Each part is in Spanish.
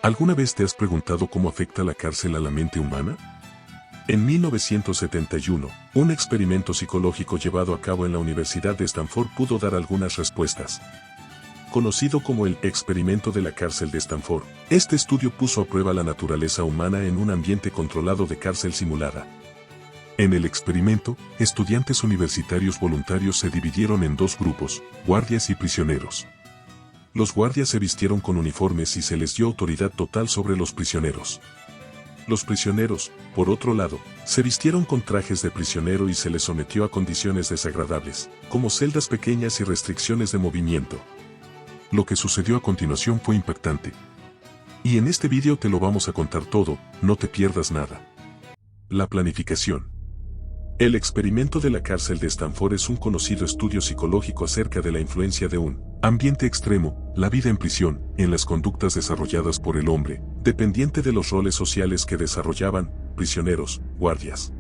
¿Alguna vez te has preguntado cómo afecta la cárcel a la mente humana? En 1971, un experimento psicológico llevado a cabo en la Universidad de Stanford pudo dar algunas respuestas. Conocido como el experimento de la cárcel de Stanford, este estudio puso a prueba la naturaleza humana en un ambiente controlado de cárcel simulada. En el experimento, estudiantes universitarios voluntarios se dividieron en dos grupos, guardias y prisioneros. Los guardias se vistieron con uniformes y se les dio autoridad total sobre los prisioneros. Los prisioneros, por otro lado, se vistieron con trajes de prisionero y se les sometió a condiciones desagradables, como celdas pequeñas y restricciones de movimiento. Lo que sucedió a continuación fue impactante. Y en este vídeo te lo vamos a contar todo, no te pierdas nada. La planificación. El experimento de la cárcel de Stanford es un conocido estudio psicológico acerca de la influencia de un ambiente extremo, la vida en prisión, en las conductas desarrolladas por el hombre, dependiente de los roles sociales que desarrollaban, prisioneros, guardias.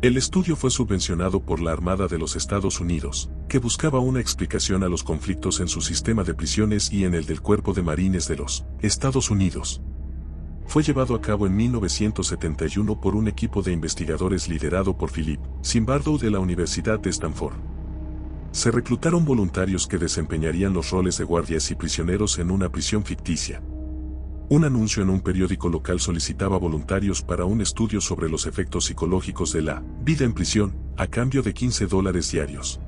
El estudio fue subvencionado por la Armada de los Estados Unidos, que buscaba una explicación a los conflictos en su sistema de prisiones y en el del Cuerpo de Marines de los Estados Unidos. Fue llevado a cabo en 1971 por un equipo de investigadores liderado por Philip Zimbardo de la Universidad de Stanford. Se reclutaron voluntarios que desempeñarían los roles de guardias y prisioneros en una prisión ficticia. Un anuncio en un periódico local solicitaba voluntarios para un estudio sobre los efectos psicológicos de la vida en prisión, a cambio de $15 diarios.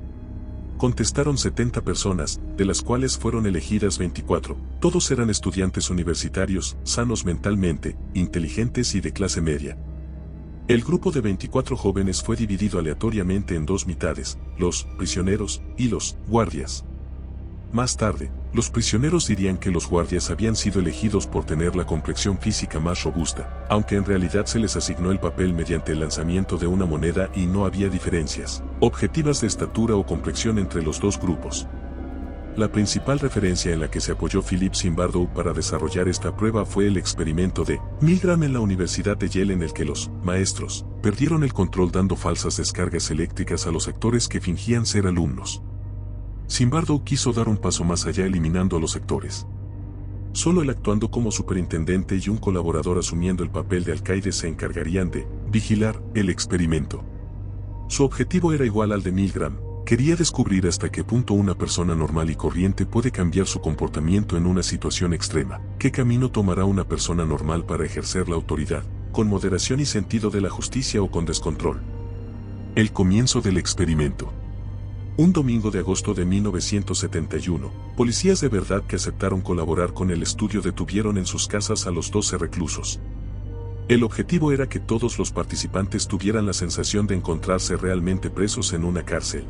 Contestaron 70 personas, de las cuales fueron elegidas 24. Todos eran estudiantes universitarios, sanos mentalmente, inteligentes y de clase media. El grupo de 24 jóvenes fue dividido aleatoriamente en dos mitades, los prisioneros y los guardias. Más tarde, los prisioneros dirían que los guardias habían sido elegidos por tener la complexión física más robusta, aunque en realidad se les asignó el papel mediante el lanzamiento de una moneda y no había diferencias objetivas de estatura o complexión entre los dos grupos. La principal referencia en la que se apoyó Philip Zimbardo para desarrollar esta prueba fue el experimento de Milgram en la Universidad de Yale, en el que los maestros perdieron el control dando falsas descargas eléctricas a los actores que fingían ser alumnos. Zimbardo quiso dar un paso más allá eliminando a los actores. Solo él, actuando como superintendente, y un colaborador asumiendo el papel de alcaide se encargarían de vigilar el experimento. Su objetivo era igual al de Milgram. Quería descubrir hasta qué punto una persona normal y corriente puede cambiar su comportamiento en una situación extrema. ¿Qué camino tomará una persona normal para ejercer la autoridad, con moderación y sentido de la justicia o con descontrol? El comienzo del experimento. Un domingo de agosto de 1971, policías de verdad que aceptaron colaborar con el estudio detuvieron en sus casas a los 12 reclusos. El objetivo era que todos los participantes tuvieran la sensación de encontrarse realmente presos en una cárcel.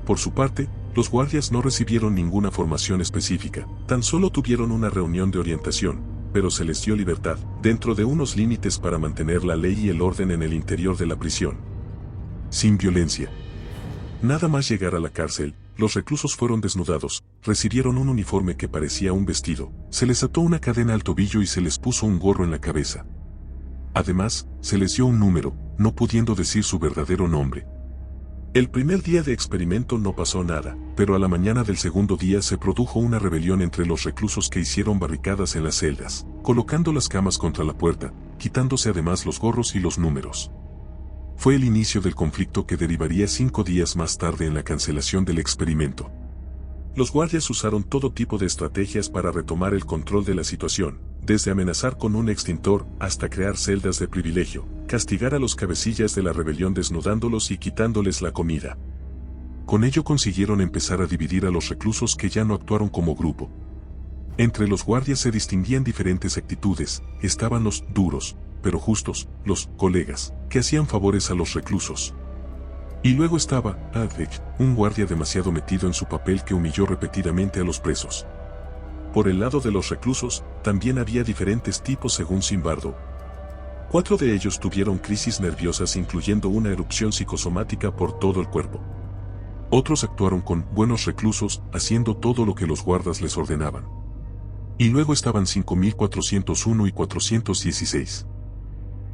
Por su parte, los guardias no recibieron ninguna formación específica, tan solo tuvieron una reunión de orientación, pero se les dio libertad, dentro de unos límites, para mantener la ley y el orden en el interior de la prisión. Sin violencia. Nada más llegar a la cárcel, los reclusos fueron desnudados, recibieron un uniforme que parecía un vestido, se les ató una cadena al tobillo y se les puso un gorro en la cabeza. Además, se les dio un número, no pudiendo decir su verdadero nombre. El primer día de experimento no pasó nada, pero a la mañana del segundo día se produjo una rebelión entre los reclusos que hicieron barricadas en las celdas, colocando las camas contra la puerta, quitándose además los gorros y los números. Fue el inicio del conflicto que derivaría 5 días más tarde en la cancelación del experimento. Los guardias usaron todo tipo de estrategias para retomar el control de la situación, desde amenazar con un extintor hasta crear celdas de privilegio, castigar a los cabecillas de la rebelión desnudándolos y quitándoles la comida. Con ello consiguieron empezar a dividir a los reclusos, que ya no actuaron como grupo. Entre los guardias se distinguían diferentes actitudes. Estaban los duros, pero justos, los colegas, que hacían favores a los reclusos. Y luego estaba Adek, un guardia demasiado metido en su papel que humilló repetidamente a los presos. Por el lado de los reclusos, también había diferentes tipos según Zimbardo. 4 de ellos tuvieron crisis nerviosas, incluyendo una erupción psicosomática por todo el cuerpo. Otros actuaron con buenos reclusos, haciendo todo lo que los guardas les ordenaban. Y luego estaban 5.401 y 416.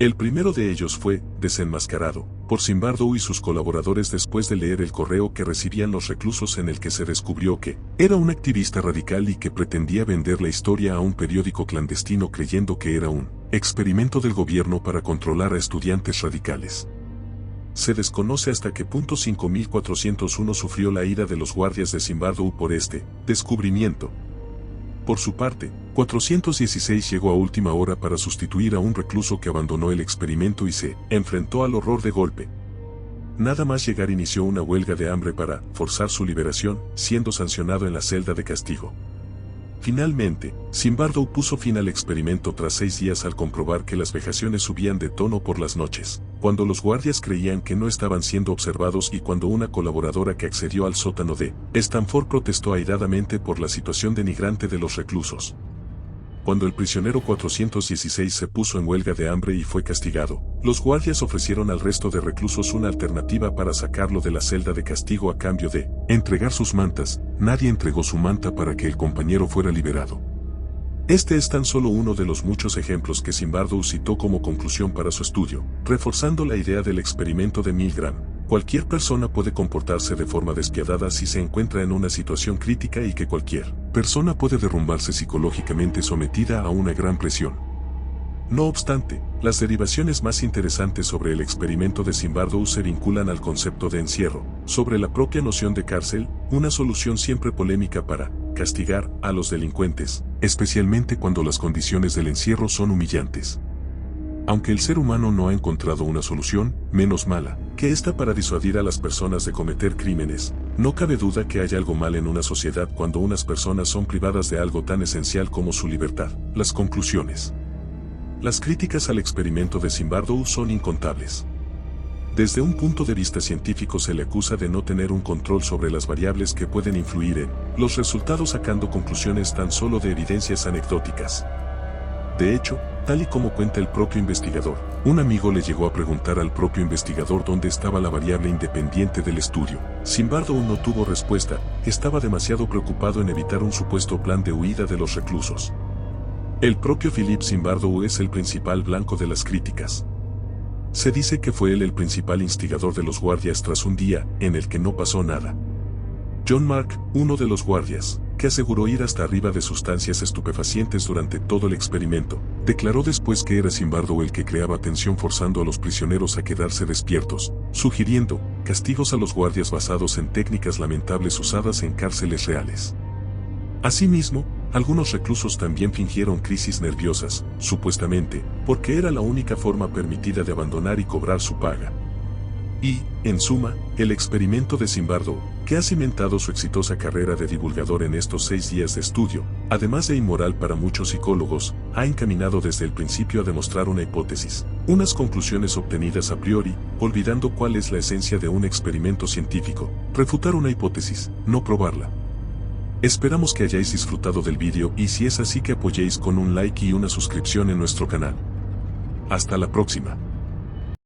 El primero de ellos fue desenmascarado por Zimbardo y sus colaboradores después de leer el correo que recibían los reclusos en el que se descubrió que era un activista radical y que pretendía vender la historia a un periódico clandestino creyendo que era un experimento del gobierno para controlar a estudiantes radicales. Se desconoce hasta qué punto 5401 sufrió la ira de los guardias de Zimbardo por este descubrimiento. Por su parte, 416 llegó a última hora para sustituir a un recluso que abandonó el experimento y se enfrentó al horror de golpe. Nada más llegar inició una huelga de hambre para forzar su liberación, siendo sancionado en la celda de castigo. Finalmente, Zimbardo puso fin al experimento tras 6 días al comprobar que las vejaciones subían de tono por las noches, cuando los guardias creían que no estaban siendo observados y cuando una colaboradora que accedió al sótano de Stanford protestó airadamente por la situación denigrante de los reclusos. Cuando el prisionero 416 se puso en huelga de hambre y fue castigado, los guardias ofrecieron al resto de reclusos una alternativa para sacarlo de la celda de castigo a cambio de entregar sus mantas. Nadie entregó su manta para que el compañero fuera liberado. Este es tan solo uno de los muchos ejemplos que Zimbardo citó como conclusión para su estudio, reforzando la idea del experimento de Milgram. Cualquier persona puede comportarse de forma despiadada si se encuentra en una situación crítica y que cualquier persona puede derrumbarse psicológicamente sometida a una gran presión. No obstante, las derivaciones más interesantes sobre el experimento de Zimbardo se vinculan al concepto de encierro, sobre la propia noción de cárcel, una solución siempre polémica para castigar a los delincuentes, especialmente cuando las condiciones del encierro son humillantes. Aunque el ser humano no ha encontrado una solución, menos mala, que esta para disuadir a las personas de cometer crímenes, no cabe duda que hay algo mal en una sociedad cuando unas personas son privadas de algo tan esencial como su libertad. Las conclusiones. Las críticas al experimento de Zimbardo son incontables. Desde un punto de vista científico se le acusa de no tener un control sobre las variables que pueden influir en los resultados, sacando conclusiones tan solo de evidencias anecdóticas. De hecho, tal y como cuenta el propio investigador, un amigo le llegó a preguntar al propio investigador dónde estaba la variable independiente del estudio. Zimbardo no tuvo respuesta, estaba demasiado preocupado en evitar un supuesto plan de huida de los reclusos. El propio Philip Zimbardo es el principal blanco de las críticas. Se dice que fue él el principal instigador de los guardias tras un día en el que no pasó nada. John Mark, uno de los guardias, que aseguró ir hasta arriba de sustancias estupefacientes durante todo el experimento, declaró después que era Zimbardo el que creaba tensión forzando a los prisioneros a quedarse despiertos, sugiriendo castigos a los guardias basados en técnicas lamentables usadas en cárceles reales. Asimismo, algunos reclusos también fingieron crisis nerviosas, supuestamente, porque era la única forma permitida de abandonar y cobrar su paga. Y, en suma, el experimento de Zimbardo, que ha cimentado su exitosa carrera de divulgador en estos 6 días de estudio, además de inmoral para muchos psicólogos, ha encaminado desde el principio a demostrar una hipótesis, unas conclusiones obtenidas a priori, olvidando cuál es la esencia de un experimento científico: refutar una hipótesis, no probarla. Esperamos que hayáis disfrutado del vídeo y si es así que apoyéis con un like y una suscripción en nuestro canal. Hasta la próxima.